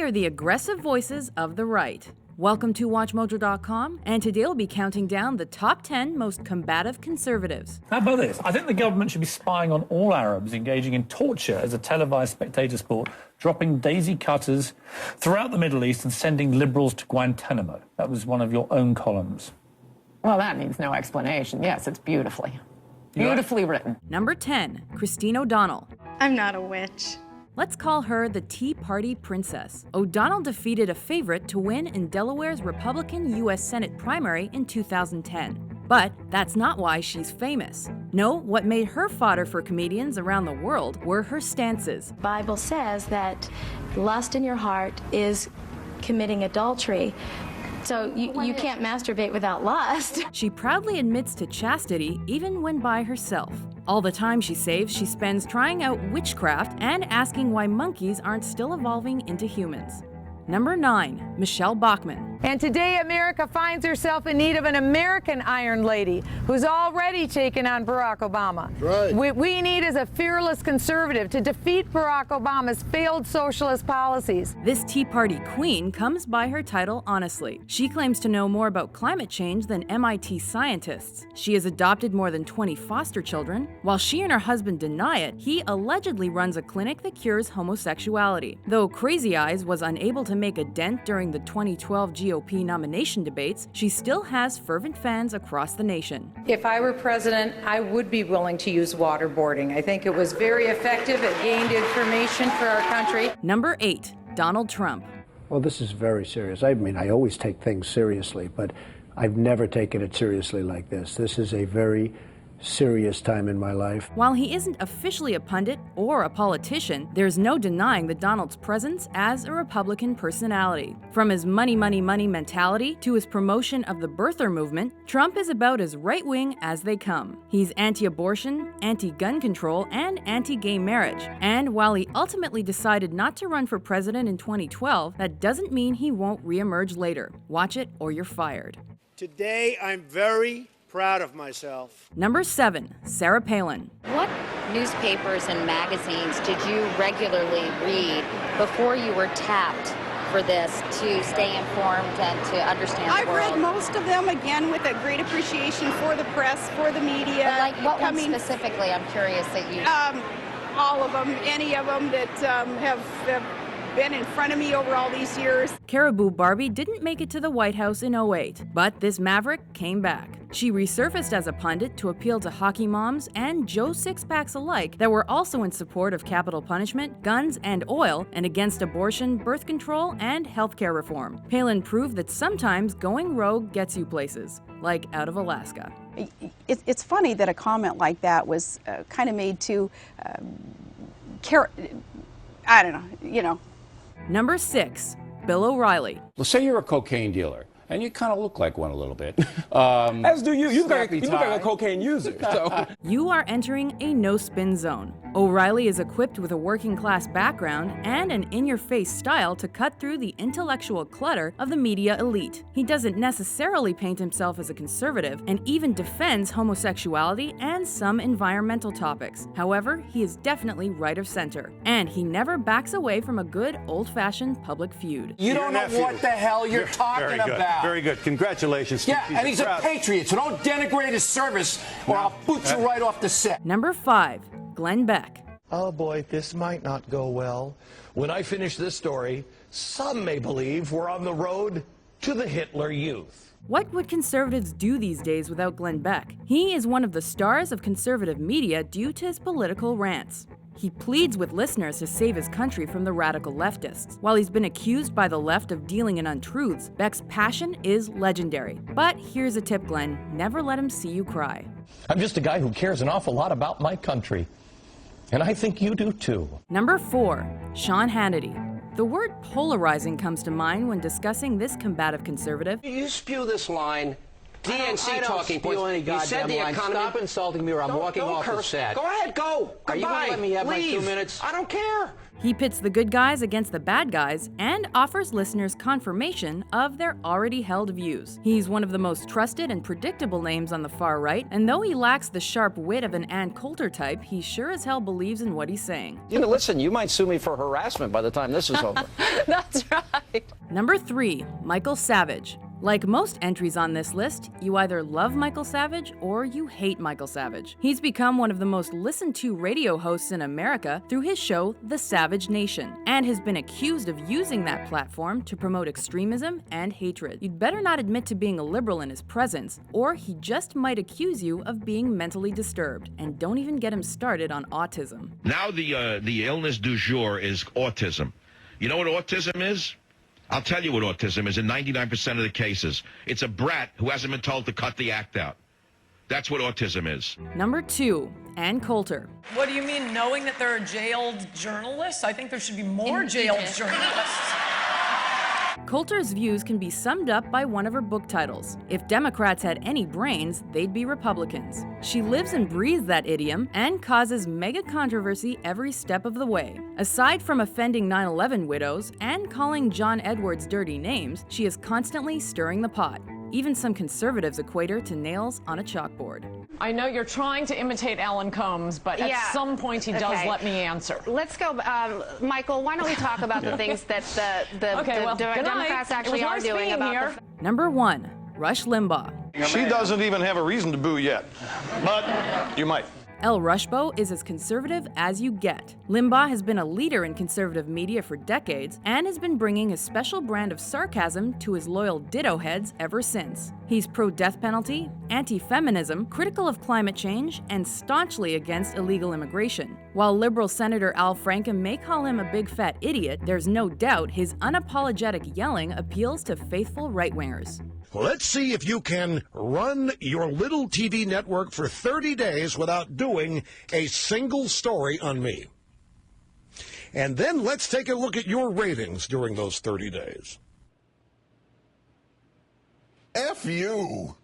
are the aggressive voices of the right. Welcome to WatchMojo.com, and today we'll be counting down the top 10 most combative conservatives. How about this? I think the government should be spying on all Arabs engaging in torture as a televised spectator sport, dropping daisy cutters throughout the Middle East and sending liberals to Guantanamo. That was one of your own columns. Well, that needs no explanation. Yes, it's beautifully written. Number 10, Christine O'Donnell. I'm not a witch. Let's call her the Tea Party princess. O'Donnell defeated a favorite to win in Delaware's Republican U.S. Senate primary in 2010. But that's not why she's famous. No, what made her fodder for comedians around the world were her stances. The Bible says that lust in your heart is committing adultery. So you can't masturbate without lust. She proudly admits to chastity even when by herself. All the time she saves, she spends trying out witchcraft and asking why monkeys aren't still evolving into humans. Number 9, Michelle Bachman. And today, America finds herself in need of an American Iron Lady who's already taken on Barack Obama. Right. What we need is a fearless conservative to defeat Barack Obama's failed socialist policies. This Tea Party queen comes by her title honestly. She claims to know more about climate change than MIT scientists. She has adopted more than 20 foster children. While she and her husband deny it, he allegedly runs a clinic that cures homosexuality. Though Crazy Eyes was unable to make a dent during the 2012 GOP nomination debates, she still has fervent fans across the nation. If I were president, I would be willing to use waterboarding. I think it was very effective. It gained information for our country. Number 8, Donald Trump. Well, this is very serious. I mean, I always take things seriously, but I've never taken it seriously like this. This is a very serious time in my life. While he isn't officially a pundit or a politician, there's no denying the Donald's presence as a Republican personality. From his money, money, money mentality to his promotion of the birther movement, Trump is about as right-wing as they come. He's anti-abortion, anti-gun control, and anti-gay marriage. And while he ultimately decided not to run for president in 2012, that doesn't mean he won't reemerge later. Watch it or you're fired. Today, I'm very proud of myself. Number 7, Sarah Palin. What newspapers and magazines did you regularly read before you were tapped for this to stay informed and to understand the world? I've read most of them, again, with a great appreciation for the press, for the media. But like what one specifically, I'm curious that you... all of them, any of them that have been in front of me over all these years. Caribou Barbie didn't make it to the White House in 2008, but this maverick came back. She resurfaced as a pundit to appeal to hockey moms and Joe Sixpacks alike that were also in support of capital punishment, guns and oil, and against abortion, birth control, and healthcare reform. Palin proved that sometimes going rogue gets you places, like out of Alaska. It's funny that a comment like that was kind of made to, I don't know, you know. Number 6, Bill O'Reilly. Well, say you're a cocaine dealer, and you kind of look like one a little bit. As do you. You look like a cocaine user. So. You are entering a no-spin zone. O'Reilly is equipped with a working-class background and an in-your-face style to cut through the intellectual clutter of the media elite. He doesn't necessarily paint himself as a conservative and even defends homosexuality and some environmental topics. However, he is definitely right of center, and he never backs away from a good old-fashioned public feud. You don't know what the hell you're talking about. Very good. Congratulations. Yeah, and he's a patriot, so don't denigrate his service or I'll boot you right off the set. Number 5, Glenn Beck. Oh boy, this might not go well. When I finish this story, some may believe we're on the road to the Hitler Youth. What would conservatives do these days without Glenn Beck? He is one of the stars of conservative media due to his political rants. He pleads with listeners to save his country from the radical leftists. While he's been accused by the left of dealing in untruths, Beck's passion is legendary. But here's a tip, Glenn. Never let him see you cry. I'm just a guy who cares an awful lot about my country. And I think you do too. Number 4, Sean Hannity. The word polarizing comes to mind when discussing this combative conservative. You spew this line DNC talking points. You said the economy. Stop insulting me or I'm walking don't off the curse. set. Go ahead, go. Are you going to let me have my 2 minutes? I don't care. He pits the good guys against the bad guys and offers listeners confirmation of their already held views. He's one of the most trusted and predictable names on the far right, and though he lacks the sharp wit of an Ann Coulter type, he sure as hell believes in what he's saying. You know, listen, you might sue me for harassment by the time this is over. That's right. Number 3, Michael Savage. Like most entries on this list, you either love Michael Savage or you hate Michael Savage. He's become one of the most listened to radio hosts in America through his show, The Savage Nation, and has been accused of using that platform to promote extremism and hatred. You'd better not admit to being a liberal in his presence, or he just might accuse you of being mentally disturbed. And don't even get him started on autism. Now the illness du jour is autism. You know what autism is? I'll tell you what autism is in 99% of the cases. It's a brat who hasn't been told to cut the act out. That's what autism is. Number 2, Ann Coulter. What do you mean, knowing that there are jailed journalists? I think there should be more jailed journalists. Coulter's views can be summed up by one of her book titles. If Democrats had any brains, they'd be Republicans. She lives and breathes that idiom and causes mega controversy every step of the way. Aside from offending 9/11 widows and calling John Edwards dirty names, she is constantly stirring the pot. Even some conservatives equate her to nails on a chalkboard. I know you're trying to imitate Alan Combs, but at some point he does let me answer. Let's go, Michael, why don't we talk about the things that the Democrats actually are doing about the... Number 1, Rush Limbaugh. She doesn't even have a reason to boo yet, but you might. El Rushbo is as conservative as you get. Limbaugh has been a leader in conservative media for decades and has been bringing a special brand of sarcasm to his loyal ditto heads ever since. He's pro-death penalty, anti-feminism, critical of climate change, and staunchly against illegal immigration. While liberal Senator Al Franken may call him a big fat idiot, there's no doubt his unapologetic yelling appeals to faithful right-wingers. Let's see if you can run your little TV network for 30 days without doing a single story on me. And then let's take a look at your ratings during those 30 days. F you.